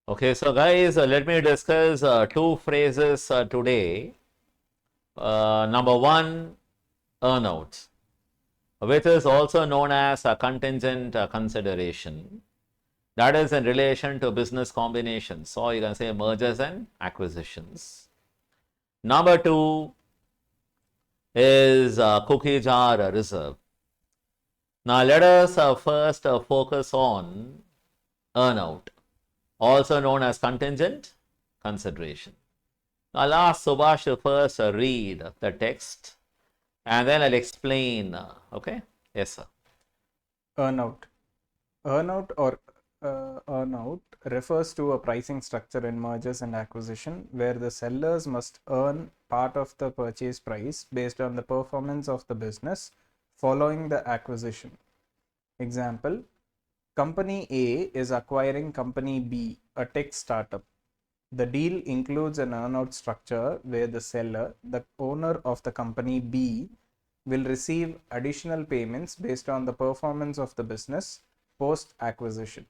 Okay, so guys, let me discuss two phrases today. Number one, earnout, which is also known as a contingent consideration. That is in relation to business combinations. So you can say mergers and acquisitions. Number two is cookie jar reserve. Now let us first focus on earnout, also known as contingent consideration. I'll ask Subhash to first read the text and then I'll explain. Okay? Yes, sir. Earnout. Earnout refers to a pricing structure in mergers and acquisition where the sellers must earn part of the purchase price based on the performance of the business following the acquisition. Example: Company A is acquiring Company B, a tech startup. The deal includes an earnout structure where the seller, the owner of the Company B, will receive additional payments based on the performance of the business post-acquisition.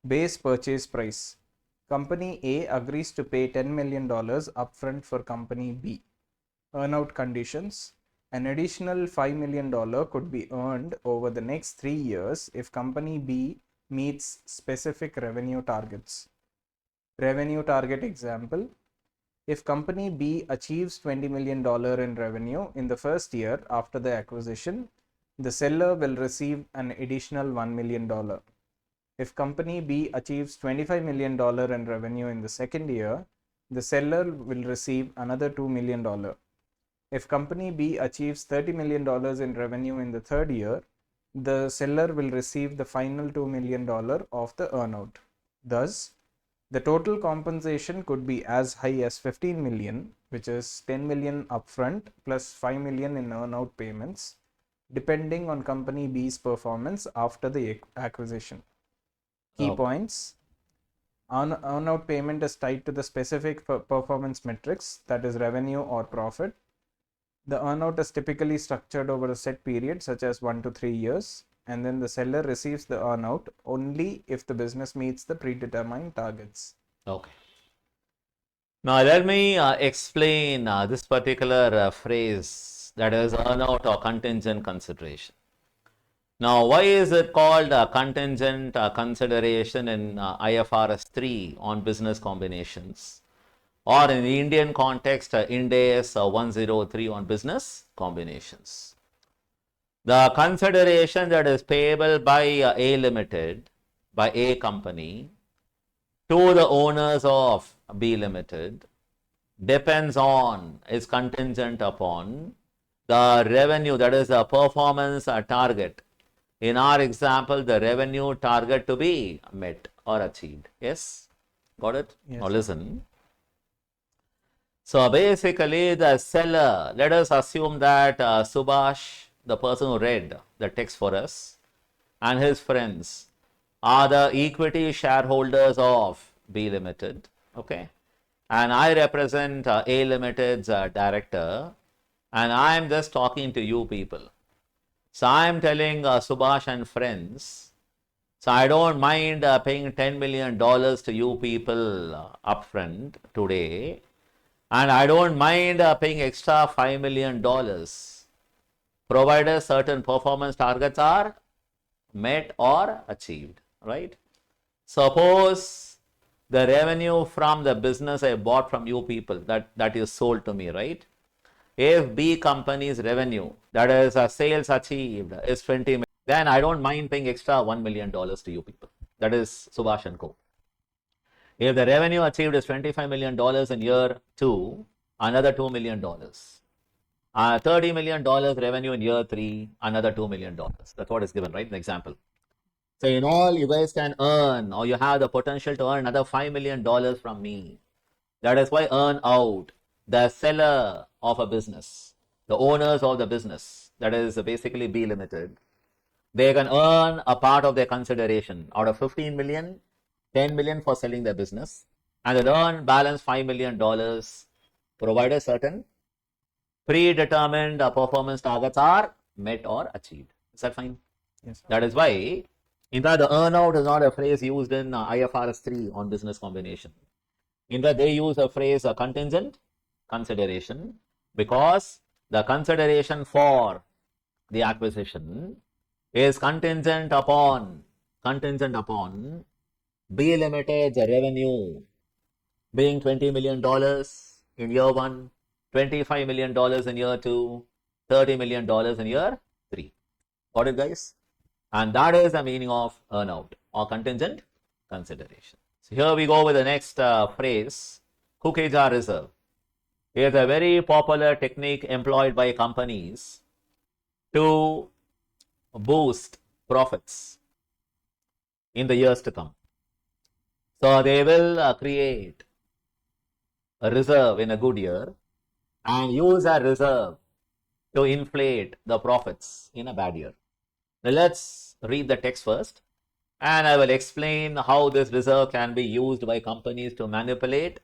Base purchase price. Company A agrees to pay $10 million upfront for Company B. Earnout conditions. An additional $5 million could be earned over the next 3 years if Company B meets specific revenue targets. Revenue target example: if Company B achieves $20 million in revenue in the first year after the acquisition, the seller will receive an additional $1 million. If Company B achieves $25 million in revenue in the second year, the seller will receive another $2 million. If Company B achieves $30 million in revenue in the third year, the seller will receive the final $2 million of the earnout. Thus, the total compensation could be as high as 15 million, which is 10 million upfront plus 5 million in earnout payments, depending on Company B's performance after the acquisition. Key points: earnout payment is tied to the specific performance metrics, that is revenue or profit. The earnout is typically structured over a set period such as 1 to 3 years, and then the seller receives the earnout only if the business meets the predetermined targets. Okay. Now let me explain this particular phrase, that is earnout or contingent consideration. Now, why is it called contingent consideration in IFRS 3 on business combinations? Or in the Indian context, Ind AS 103 on business combinations. The consideration that is payable by A Limited, by A company, to the owners of B Limited depends on, is contingent upon the revenue, that is the performance target. In our example, the revenue target to be met or achieved. Yes? Got it? Yes. Now listen. So basically the seller, let us assume that Subhash, the person who read the text for us, and his friends are the equity shareholders of B Limited. Okay? And I represent A Limited's director, and I am just talking to you people. So I am telling Subhash and friends, so I don't mind paying $10 million to you people upfront today, and I don't mind paying extra $5 million provided certain performance targets are met or achieved, right? Suppose the revenue from the business I bought from you people, that is sold to me, right? If B company's revenue, that is sales achieved, is 20 million, then I don't mind paying extra $1 million to you people. That is Subhash and Co. If the revenue achieved is $25 million in year 2, another $2 million. $30 million revenue in year 3, another $2 million. That's what is given, right? An example. So in all, you guys can earn, or you have the potential to earn another $5 million from me. That is why earn out. The seller of a business, the owners of the business, that is basically B Limited, they can earn a part of their consideration. Out of 15 million, 10 million for selling their business, and they'll earn balance $5 million provided certain predetermined performance targets are met or achieved. Is that fine? Yes, sir. That is why In fact, the earnout is not a phrase used in IFRS 3 on business combination. In fact, they use a phrase contingent consideration because the consideration for the acquisition is contingent upon B Limited's revenue being $20 million in year 1, $25 million in year 2, $30 million in year 3. Got it, guys? And that is the meaning of earnout or contingent consideration. So here we go with the next phrase, cookie jar reserve. It is a very popular technique employed by companies to boost profits in the years to come. So they will create a reserve in a good year and use that reserve to inflate the profits in a bad year. Now let's read the text first, and I will explain how this reserve can be used by companies to manipulate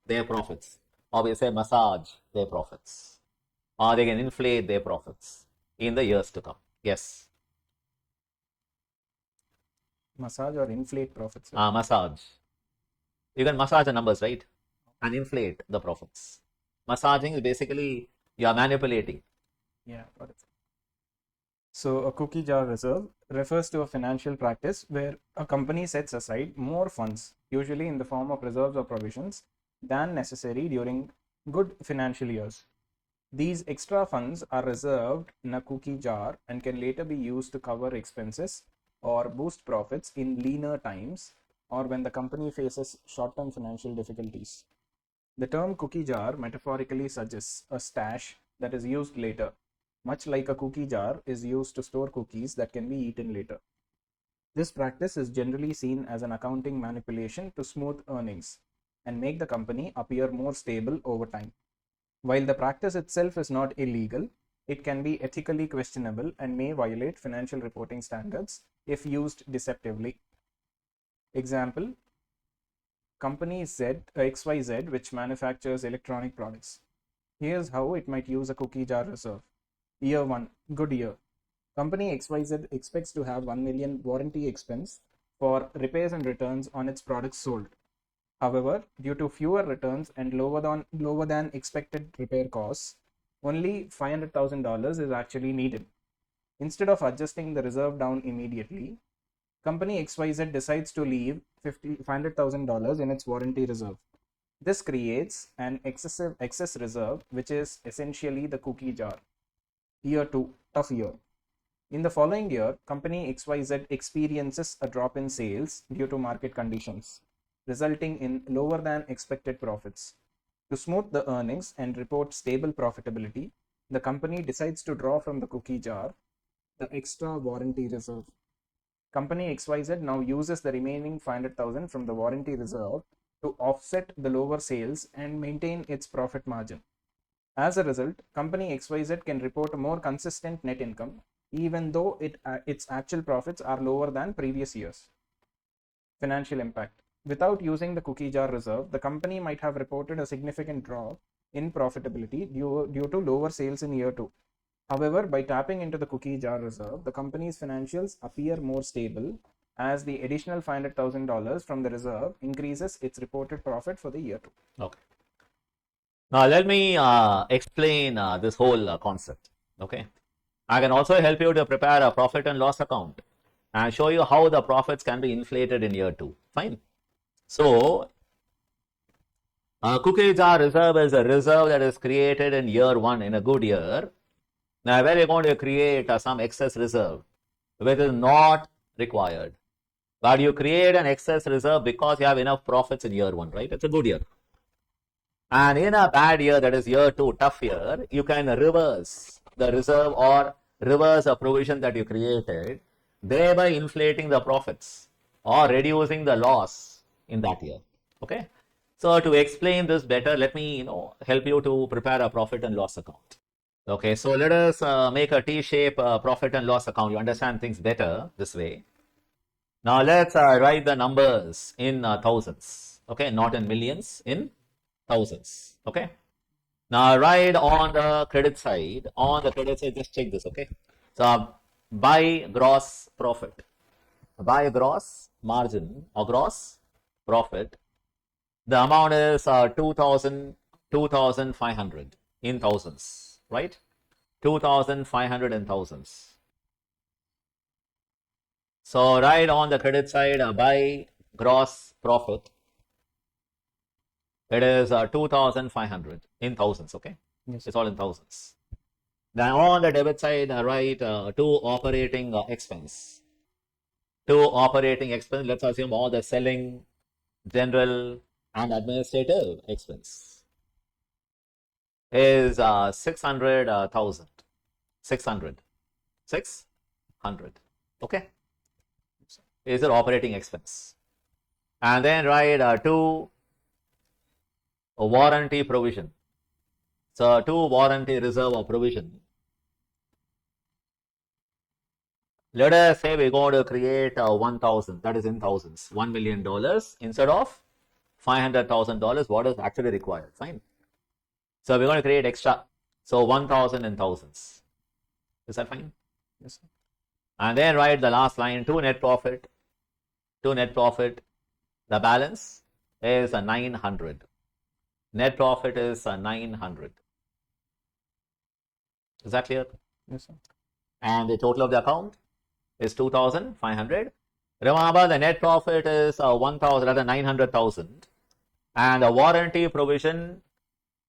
their profits, or we say massage their profits, or they can inflate their profits in the years to come. Yes. Massage or inflate profits? Massage. You can massage the numbers, right? And inflate the profits. Massaging is basically you are manipulating. Yeah, got it. So a cookie jar reserve refers to a financial practice where a company sets aside more funds, usually in the form of reserves or provisions, than necessary during good financial years. These extra funds are reserved in a cookie jar and can later be used to cover expenses or boost profits in leaner times or when the company faces short-term financial difficulties. The term cookie jar metaphorically suggests a stash that is used later, much like a cookie jar is used to store cookies that can be eaten later. This practice is generally seen as an accounting manipulation to smooth earnings and make the company appear more stable over time. While the practice itself is not illegal, it can be ethically questionable and may violate financial reporting standards if used deceptively. Example, company XYZ, which manufactures electronic products. Here's how it might use a cookie jar reserve. Year 1, good year. Company XYZ expects to have 1 million warranty expense for repairs and returns on its products sold. However, due to fewer returns and lower than expected repair costs, only $500,000 is actually needed. Instead of adjusting the reserve down immediately, company XYZ decides to leave $500,000 in its warranty reserve. This creates an excess reserve, which is essentially the cookie jar. Year 2, tough year. In the following year, company XYZ experiences a drop in sales due to market conditions, resulting in lower than expected profits. To smooth the earnings and report stable profitability, the company decides to draw from the cookie jar the extra warranty reserve. Company XYZ now uses the remaining $500,000 from the warranty reserve to offset the lower sales and maintain its profit margin. As a result, company XYZ can report a more consistent net income, even though its actual profits are lower than previous years. Financial impact. Without using the cookie jar reserve, the company might have reported a significant drop in profitability due to lower sales in year 2. However, by tapping into the cookie jar reserve, the company's financials appear more stable as the additional $500,000 from the reserve increases its reported profit for the year 2. Okay. Now let me explain this whole concept. Okay. I can also help you to prepare a profit and loss account and show you how the profits can be inflated in year 2. Fine. So, cookie jar reserve is a reserve that is created in year 1 in a good year. Now, where you're going to create some excess reserve, which is not required. But you create an excess reserve because you have enough profits in year 1, right? It's a good year. And in a bad year, that is year 2, tough year, you can reverse the reserve or reverse a provision that you created, thereby inflating the profits or reducing the loss in that year. Okay. So to explain this better, let me help you to prepare a profit and loss account. Okay. So let us make a T-shape profit and loss account. You understand things better this way. Now let's write the numbers in thousands. Okay, not in millions, in thousands. Okay. Now write on the credit side. On the credit side, just check this. Okay. So by gross profit. by gross margin or gross profit. The amount is 2,500 in thousands, right? 2,500 in thousands. So right on the credit side, by gross profit, it is 2,500 in thousands, okay? Yes. It's all in thousands. Then on the debit side, write to operating expense. To operating expense, let's assume all the selling, general, and administrative expense is 600,000. 600. 600. Okay? Is your operating expense. And then write to a warranty provision. So to warranty reserve or provision. Let us say we're going to create 1,000, that is in thousands, $1 million instead of $500,000, what is actually required. Fine. So we're going to create extra. So 1,000 in thousands. Is that fine? Yes, sir. And then write the last line to net profit. To net profit, the balance is 900. Net profit is 900. Is that clear? Yes, sir. And the total of the account is 2,500. Remember, the net profit is 1,000, rather 900,000. And the warranty provision,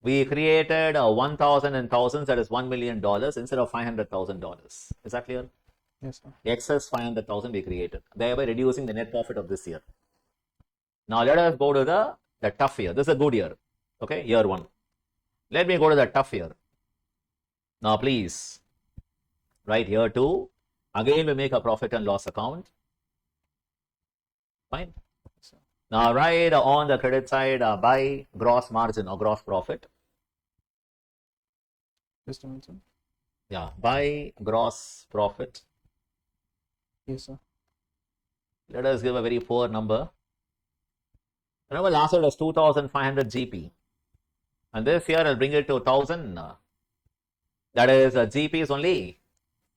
we created 1,000 in thousands, that is $1 million instead of $500,000. Is that clear? Yes, sir. The excess 500,000 we created, thereby reducing the net profit of this year. Now let us go to the tough year. This is a good year. Okay, year one. Let me go to the tough year. Now please, right here too, again we make a profit and loss account. Fine. Now right on the credit side, by gross margin or gross profit. Just a minute, sir. Yeah, by gross profit. Yes, sir. Let us give a very poor number. Remember last year it was 2,500 GP. And this year I'll bring it to 1,000. That is, GP is only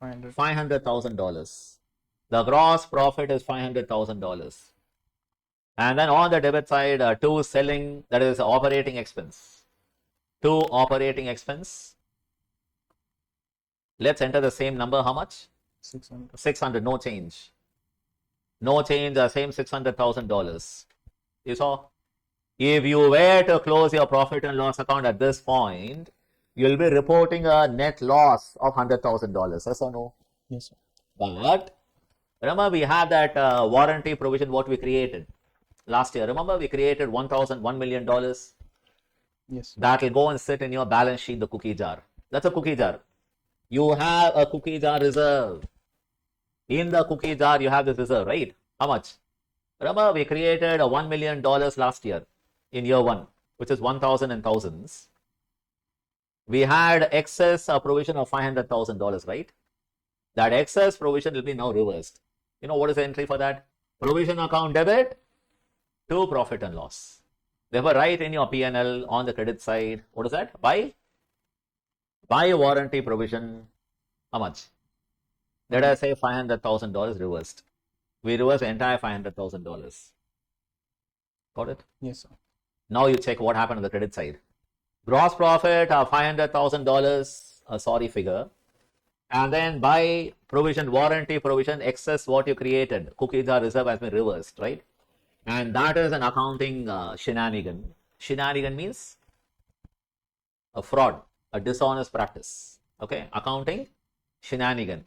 $500,000. The gross profit is $500,000. And then on the debit side, to selling, that is operating expense. To operating expense. Let's enter the same number. How much? 600. 600, no change. No change, the same $600,000. You saw? If you were to close your profit and loss account at this point, you'll be reporting a net loss of $100,000. Yes or no? Yes, sir. But remember, we have that warranty provision what we created last year. Remember, we created $1 million. Yes. That will go and sit in your balance sheet, the cookie jar. That's a cookie jar. You have a cookie jar reserve. In the cookie jar, you have this reserve, right? How much? Remember, we created a $1 million last year in year one, which is 1,000 in thousands. We had excess provision of $500,000, right? That excess provision will be now reversed. You know what is the entry for that? Provision account debit to profit and loss. Therefore, write in your P&L on the credit side, what is that? By warranty provision, how much? Let us say $500,000 reversed. We reverse the entire $500,000. Got it? Yes, sir. Now you check what happened on the credit side. Gross profit of $500,000, a sorry figure. And then by provision, warranty provision, excess what you created, cookie jar reserve has been reversed, right? And that is an accounting shenanigan. Shenanigan means a fraud, a dishonest practice. Okay, accounting shenanigan.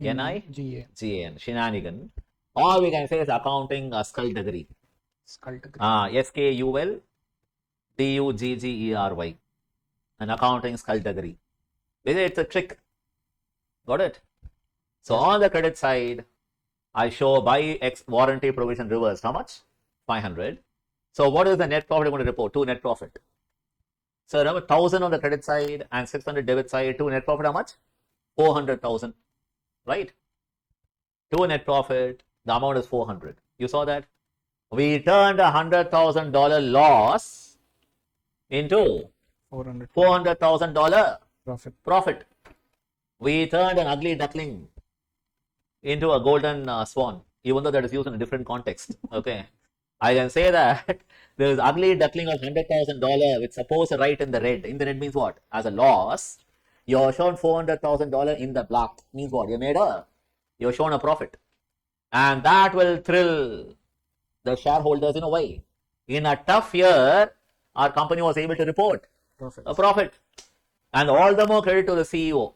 SHENANIGAN. Shenanigan. Or we can say is accounting skullduggery. SKULDUGGERY. An accounting skullduggery. Basically, it's a trick. Got it? So on the credit side, I show by warranty provision reversed. How much? 500. So what is the net profit I'm going to report? To net profit. So remember 1,000 on the credit side and 600 debit side. To net profit how much? 400,000. Right? To net profit, the amount is 400. You saw that? We turned a $100,000 loss into $400,000 Profit. profit. We turned an ugly duckling into a golden swan, even though that is used in a different context. Okay. I can say that there is ugly duckling of $100,000 which suppose a right in the red. In the red means what? As a loss, you're shown $400,000 in the black. Means what? You're shown a profit. And that will thrill the shareholders in a way. In a tough year, our company was able to report a profit. And all the more credit to the CEO.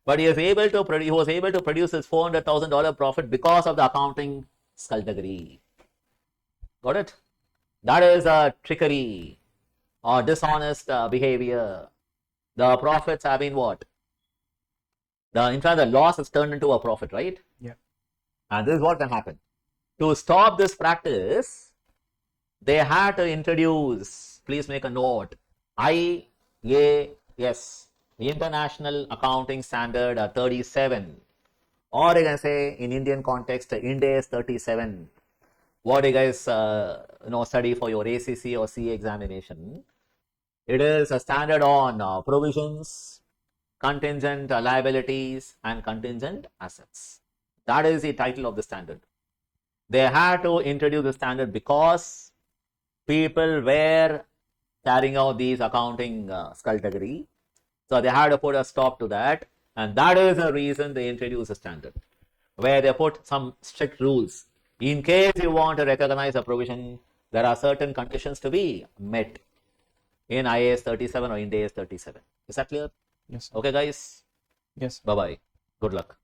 But he was able to produce his $400,000 profit because of the accounting skullduggery. Got it? That is a trickery or dishonest behavior. The profits have been what? In fact, the loss is turned into a profit, right? Yeah. And this is what can happen. To stop this practice, they had to introduce, please make a note, IAS, International Accounting Standard 37, or you can say in Indian context, Ind AS 37. What you guys study for your ACC or CA examination. It is a standard on provisions, contingent liabilities, and contingent assets. That is the title of the standard. They had to introduce the standard because people were carrying out these accounting skullduggery. So they had to put a stop to that. And that is the reason they introduced a standard where they put some strict rules. In case you want to recognize a provision, there are certain conditions to be met in IAS 37 or Ind AS 37. Is that clear? Yes. Okay, guys. Yes. Bye-bye. Good luck.